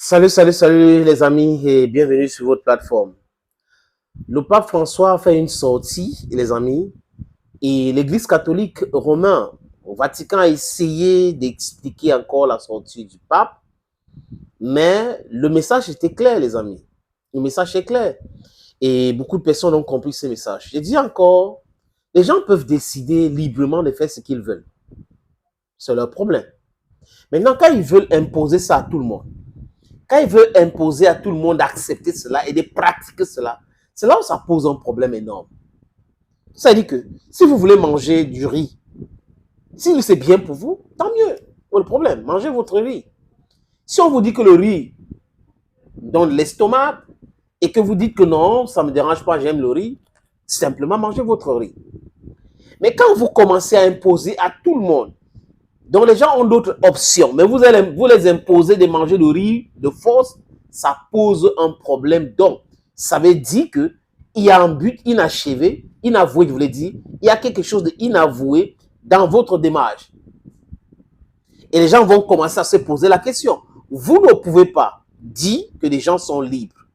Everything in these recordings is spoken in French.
Salut les amis et bienvenue sur votre plateforme. Le pape François a fait une sortie, les amis, et l'Église catholique romaine au Vatican a essayé d'expliquer encore la sortie du pape, mais le message était clair, les amis. Le message est clair et beaucoup de personnes ont compris ce message. Je dis encore, les gens peuvent décider librement de faire ce qu'ils veulent. C'est leur problème. Maintenant, quand ils veulent imposer ça à tout le monde, quand ils veulent imposer à tout le monde d'accepter cela et de pratiquer cela, c'est là où ça pose un problème énorme. Ça veut dire que si vous voulez manger du riz, si c'est bien pour vous, tant mieux. Pas le problème, mangez votre riz. Si on vous dit que le riz donne l'estomac et que vous dites que non, ça ne me dérange pas, j'aime le riz, simplement mangez votre riz. Mais quand vous commencez à imposer à tout le monde, donc les gens ont d'autres options, mais vous les imposez de manger le riz de force, ça pose un problème. Donc, ça veut dire qu'il y a un but inachevé, inavoué, je voulais dire, il y a quelque chose d'inavoué dans votre démarche. Et les gens vont commencer à se poser la question. Vous ne pouvez pas dire que les gens sont libres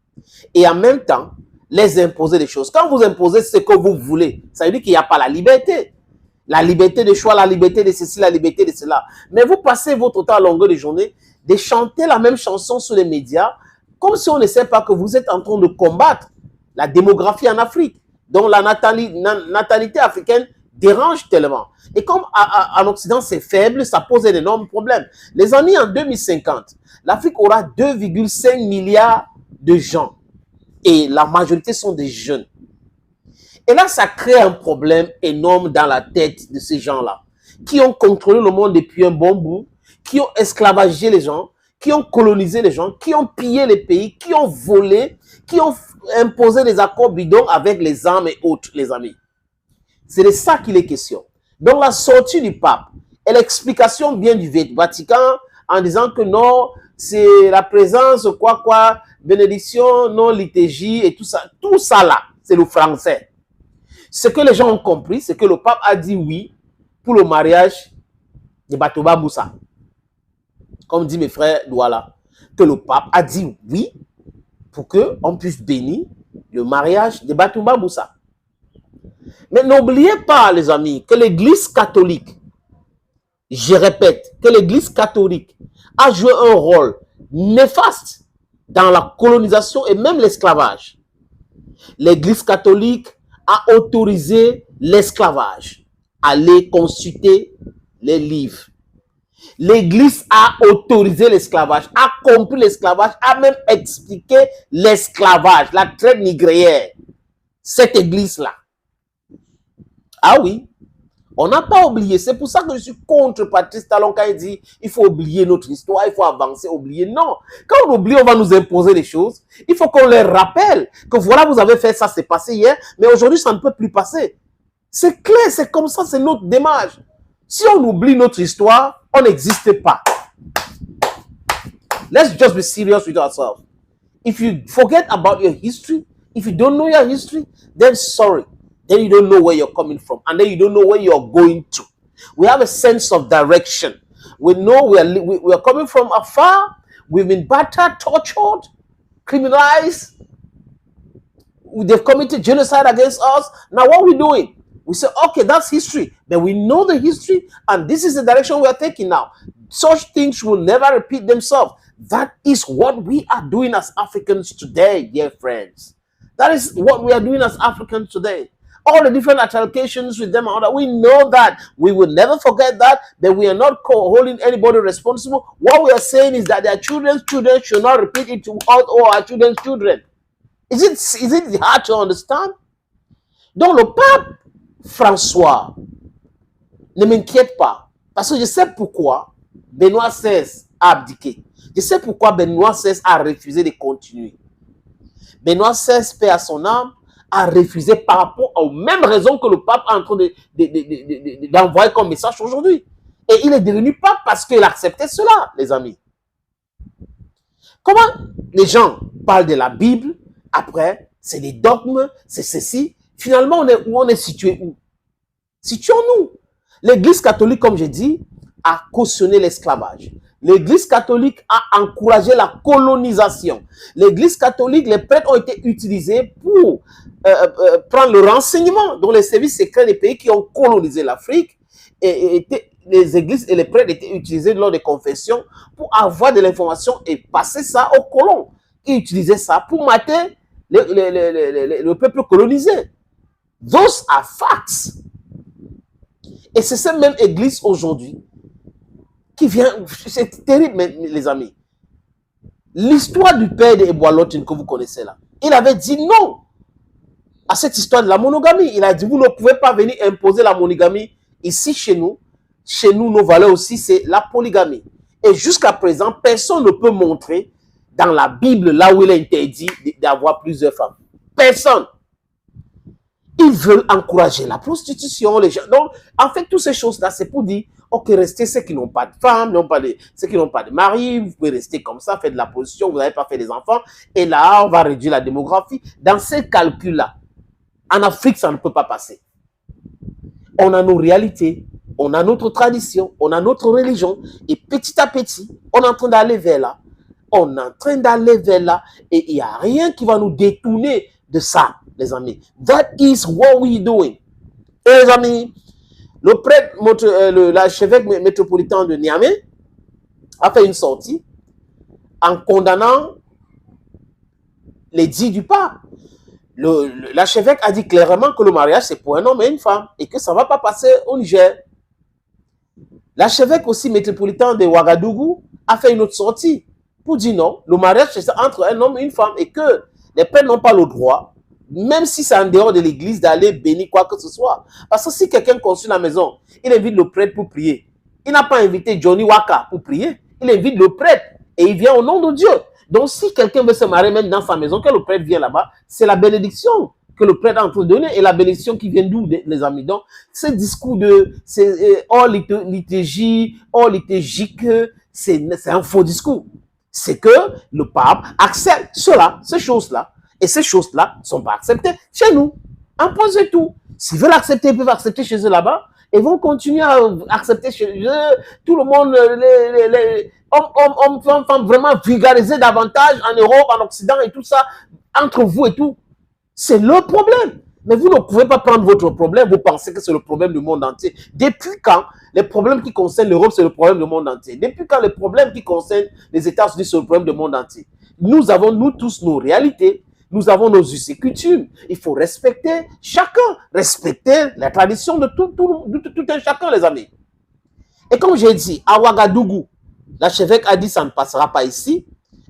et en même temps les imposer des choses. Quand vous imposez ce que vous voulez, ça veut dire qu'il n'y a pas la liberté. La liberté de choix, la liberté de ceci, la liberté de cela. Mais vous passez votre temps à longueur de journée de chanter la même chanson sur les médias comme si on ne sait pas que vous êtes en train de combattre la démographie en Afrique. Donc la natalité africaine dérange tellement. Et comme en Occident c'est faible, ça pose un énorme problème. Les amis, en 2050, l'Afrique aura 2,5 milliards de gens. Et la majorité sont des jeunes. Et là, ça crée un problème énorme dans la tête de ces gens-là, qui ont contrôlé le monde depuis un bon bout, qui ont esclavagé les gens, qui ont colonisé les gens, qui ont pillé les pays, qui ont volé, qui ont imposé des accords bidons avec les armes et autres, les amis. C'est de ça qu'il est question. Donc la sortie du pape et l'explication bien du Vatican en disant que non, c'est la présence, bénédiction, non, liturgie et tout ça là, c'est le français. Ce que les gens ont compris, c'est que le pape a dit oui pour le mariage de Batoba Moussa. Comme dit mes frères Douala, que le pape a dit oui pour qu'on puisse bénir le mariage de Batoba Moussa. Mais n'oubliez pas, les amis, que l'Église catholique, je répète, que l'Église catholique a joué un rôle néfaste dans la colonisation et même l'esclavage. L'Église catholique a autorisé l'esclavage. Allez consulter les livres. L'Église a autorisé l'esclavage, a compris l'esclavage, a même expliqué l'esclavage, la traite négrière. Cette Église-là. Ah oui, on n'a pas oublié. C'est pour ça que je suis contre Patrice Talon quand il dit il faut oublier notre histoire, il faut avancer, oublier. Non, quand on oublie, on va nous imposer des choses. Il faut qu'on leur rappelle que voilà, vous avez fait ça, c'est passé hier, mais aujourd'hui, ça ne peut plus passer. C'est clair, c'est comme ça, c'est notre démarche. Si on oublie notre histoire, on n'existe pas. Let's just be serious with ourselves. If you forget about your history, if you don't know your history, then sorry. Then you don't know where you're coming from. And then you don't know where you're going to. We have a sense of direction. We know we are coming from afar. We've been battered, tortured, criminalized. They've committed genocide against us. Now what are we doing? We say, okay, that's history. But we know the history. And this is the direction we are taking now. Such things will never repeat themselves. That is what we are doing as Africans today, dear friends. That is what we are doing as Africans today. All the different altercations with them, we know that. We will never forget that we are not holding anybody responsible. What we are saying is that their children's children should not repeat it to us or our children's children. Is it hard to understand? Donc le pape François ne m'inquiète pas, parce que je sais pourquoi Benoît XVI a abdiqué. Je sais pourquoi Benoît XVI a refusé de continuer. Benoît XVI, paix à son âme, a refusé par rapport aux mêmes raisons que le pape est en train d'envoyer comme message aujourd'hui. Et il est devenu pape parce qu'il acceptait cela, les amis. Comment les gens parlent de la Bible, après, c'est des dogmes, c'est ceci. Finalement, on est situé où? Situons-nous. L'Église catholique, comme j'ai dit, a cautionné l'esclavage. L'Église catholique a encouragé la colonisation. L'Église catholique, les prêtres ont été utilisés pour prendre le renseignement dans les services secrets des pays qui ont colonisé l'Afrique. Et les églises et les prêtres étaient utilisés lors des confessions pour avoir de l'information et passer ça aux colons qui utilisaient ça pour mater le peuple colonisé. Those are facts. Et c'est cette même église aujourd'hui qui vient, c'est terrible les amis. L'histoire du père de Eboalotin que vous connaissez là, il avait dit non à cette histoire de la monogamie. Il a dit, vous ne pouvez pas venir imposer la monogamie ici chez nous. Chez nous, nos valeurs aussi, c'est la polygamie. Et jusqu'à présent, personne ne peut montrer dans la Bible, là où il est interdit d'avoir plusieurs femmes. Personne. Ils veulent encourager la prostitution, les gens. Donc, en fait, toutes ces choses-là, c'est pour dire, ok, restez ceux qui n'ont pas de femmes, ceux qui n'ont pas de mari, vous pouvez rester comme ça, faire de la prostitution, vous n'avez pas fait des enfants, et là, on va réduire la démographie. Dans ces calculs-là, en Afrique, ça ne peut pas passer. On a nos réalités, on a notre tradition, on a notre religion, et petit à petit, on est en train d'aller vers là. On est en train d'aller vers là, et il n'y a rien qui va nous détourner de ça, les amis. That is what we're doing. Et les amis, le prêtre, l'archevêque métropolitain de Niamey a fait une sortie en condamnant les dits du pape. L'archevêque a dit clairement que le mariage, c'est pour un homme et une femme et que ça ne va pas passer au Niger. L'archevêque aussi métropolitain de Ouagadougou a fait une autre sortie pour dire non, le mariage, c'est entre un homme et une femme et que les prêtres n'ont pas le droit, même si c'est en dehors de l'église, d'aller bénir quoi que ce soit. Parce que si quelqu'un construit la maison, il invite le prêtre pour prier. Il n'a pas invité Johnny Waka pour prier, il invite le prêtre et il vient au nom de Dieu. Donc, si quelqu'un veut se marier même dans sa maison, que le prêtre vient là-bas, c'est la bénédiction que le prêtre est en train de donner et la bénédiction qui vient d'où, les amis. Donc, ce discours de hors liturgie, hors liturgique, c'est un faux discours. C'est que le pape accepte cela, ces choses-là. Et ces choses-là ne sont pas acceptées chez nous. Imposez tout. S'ils veulent accepter, ils peuvent accepter chez eux là-bas. Et vont continuer à accepter chez eux. Tout le monde, hommes, femmes, vraiment vulgariser davantage en Europe, en Occident et tout ça, entre vous et tout. C'est leur problème. Mais vous ne pouvez pas prendre votre problème, vous pensez que c'est le problème du monde entier. Depuis quand les problèmes qui concernent l'Europe, c'est le problème du monde entier? Depuis quand les problèmes qui concernent les États-Unis, c'est le problème du monde entier? Nous avons, nous tous, nos réalités. Nous avons nos us et coutumes. Il faut respecter chacun, respecter la tradition de tout un chacun, les amis. Et comme j'ai dit, à Ouagadougou, l'archevêque a dit ça ne passera pas ici.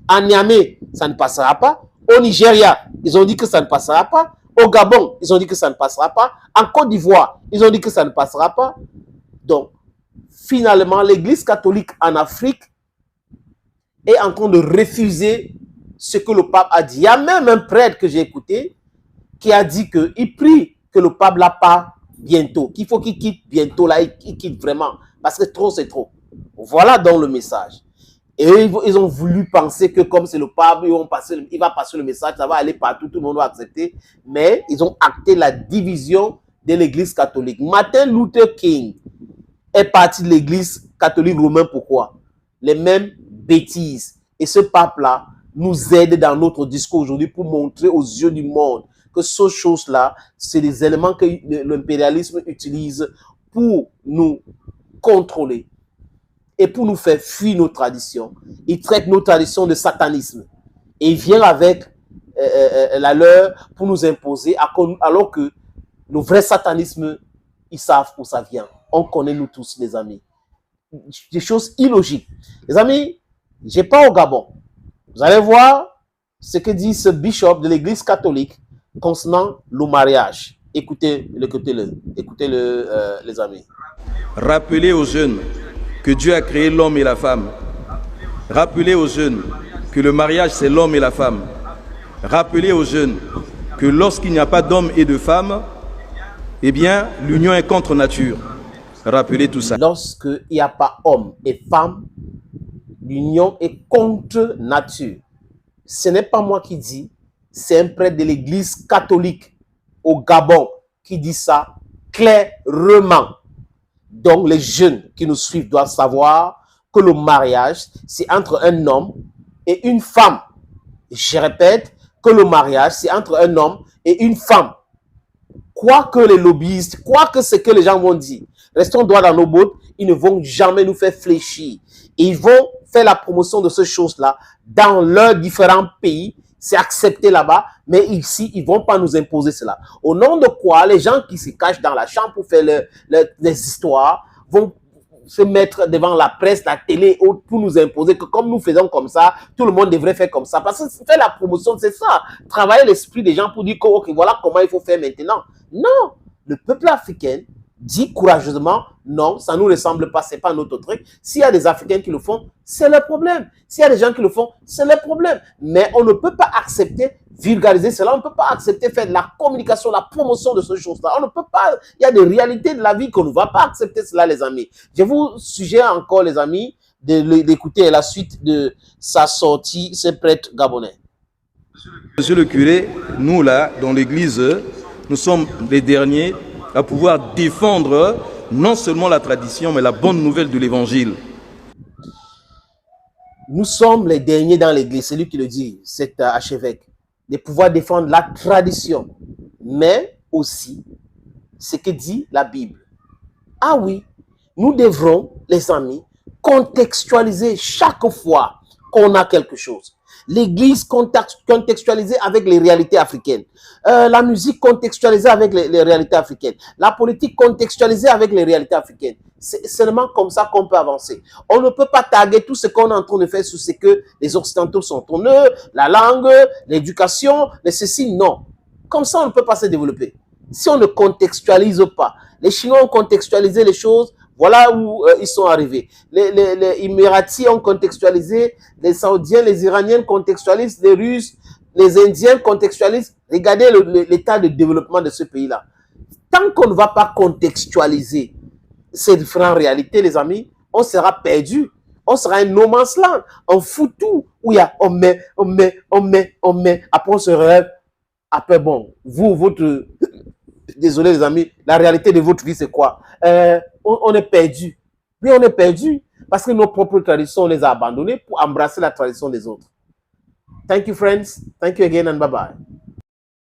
À Niamey, ça ne passera pas. Au Nigeria, ils ont dit que ça ne passera pas. Au Gabon, ils ont dit que ça ne passera pas. En Côte d'Ivoire, ils ont dit que ça ne passera pas. Donc, finalement, l'Église catholique en Afrique est en train de refuser ce que le pape a dit. Il y a même un prêtre que j'ai écouté qui a dit qu'il prie que le pape là part bientôt, qu'il faut qu'il quitte bientôt là, il quitte vraiment, parce que trop c'est trop. Voilà donc le message. Et ils ont voulu penser que comme c'est le pape, il va passer le message, ça va aller partout, tout le monde va accepter. Mais ils ont acté la division de l'Église catholique. Martin Luther King est parti de l'Église catholique romaine. Pourquoi? Les mêmes bêtises. Et ce pape-là nous aide dans notre discours aujourd'hui pour montrer aux yeux du monde que ces choses-là, c'est des éléments que l'impérialisme utilise pour nous contrôler et pour nous faire fuir nos traditions. Il traite nos traditions de satanisme et il vient avec la leur pour nous imposer, alors que le vrai satanisme, ils savent où ça vient. On connaît nous tous, les amis. Des choses illogiques. Les amis, j'ai pas au Gabon. Vous allez voir ce que dit ce bishop de l'église catholique concernant le mariage. Écoutez-le, les amis. Rappelez aux jeunes que Dieu a créé l'homme et la femme. Rappelez aux jeunes que le mariage, c'est l'homme et la femme. Rappelez aux jeunes que lorsqu'il n'y a pas d'homme et de femme, eh bien, l'union est contre nature. Rappelez tout ça. Lorsqu'il n'y a pas homme et femme, l'union est contre nature. Ce n'est pas moi qui dis, c'est un prêtre de l'église catholique au Gabon qui dit ça clairement. Donc les jeunes qui nous suivent doivent savoir que le mariage, c'est entre un homme et une femme. Je répète que le mariage, c'est entre un homme et une femme. Quoi que les lobbyistes, quoi que ce que les gens vont dire, restons droit dans nos bottes, ils ne vont jamais nous faire fléchir. Ils vont faire la promotion de ces choses-là dans leurs différents pays. C'est accepté là-bas, mais ici, ils ne vont pas nous imposer cela. Au nom de quoi, les gens qui se cachent dans la chambre pour faire les histoires vont se mettre devant la presse, la télé, pour nous imposer que comme nous faisons comme ça, tout le monde devrait faire comme ça. Parce que faire la promotion, c'est ça. Travailler l'esprit des gens pour dire que, ok, voilà comment il faut faire maintenant. Non, le peuple africain dit courageusement, non, ça ne nous ressemble pas, c'est pas notre truc. S'il y a des Africains qui le font, c'est leur problème. S'il y a des gens qui le font, c'est leur problème. Mais on ne peut pas accepter, vulgariser cela, on ne peut pas accepter faire de la communication, la promotion de ces choses-là. On ne peut pas, il y a des réalités de la vie qu'on ne va pas accepter cela, les amis. Je vous suggère encore, les amis, d'écouter la suite de sa sortie, ce prêtre gabonais. Monsieur le curé, nous là, dans l'église, nous sommes les derniers à pouvoir défendre non seulement la tradition, mais la bonne nouvelle de l'évangile. Nous sommes les derniers dans l'église, c'est lui qui le dit, cet archevêque, de pouvoir défendre la tradition, mais aussi ce que dit la Bible. Ah oui, nous devrons, les amis, contextualiser chaque fois qu'on a quelque chose. L'église contextualisée avec les réalités africaines. La musique contextualisée avec les réalités africaines. La politique contextualisée avec les réalités africaines. C'est seulement comme ça qu'on peut avancer. On ne peut pas taguer tout ce qu'on est en train de faire sur ce que les Occidentaux sont en eux, la langue, l'éducation, les ceci, non. Comme ça, on ne peut pas se développer. Si on ne contextualise pas. Les Chinois ont contextualisé les choses. Voilà où ils sont arrivés. Les Émiratis ont contextualisé, les Saoudiens, les Iraniens contextualisent, les Russes, les Indiens contextualisent. Regardez l'état de développement de ce pays-là. Tant qu'on ne va pas contextualiser ces différentes réalités, les amis, on sera perdu. On sera un no man's land. On fout tout. Où il y a on met. Après, on se relève. Après, bon, vous, votre... Désolé les amis, la réalité de votre vie c'est quoi? On est perdu. Oui, on est perdu parce que nos propres traditions, on les a abandonnées pour embrasser la tradition des autres. Thank you friends. Thank you again and bye bye.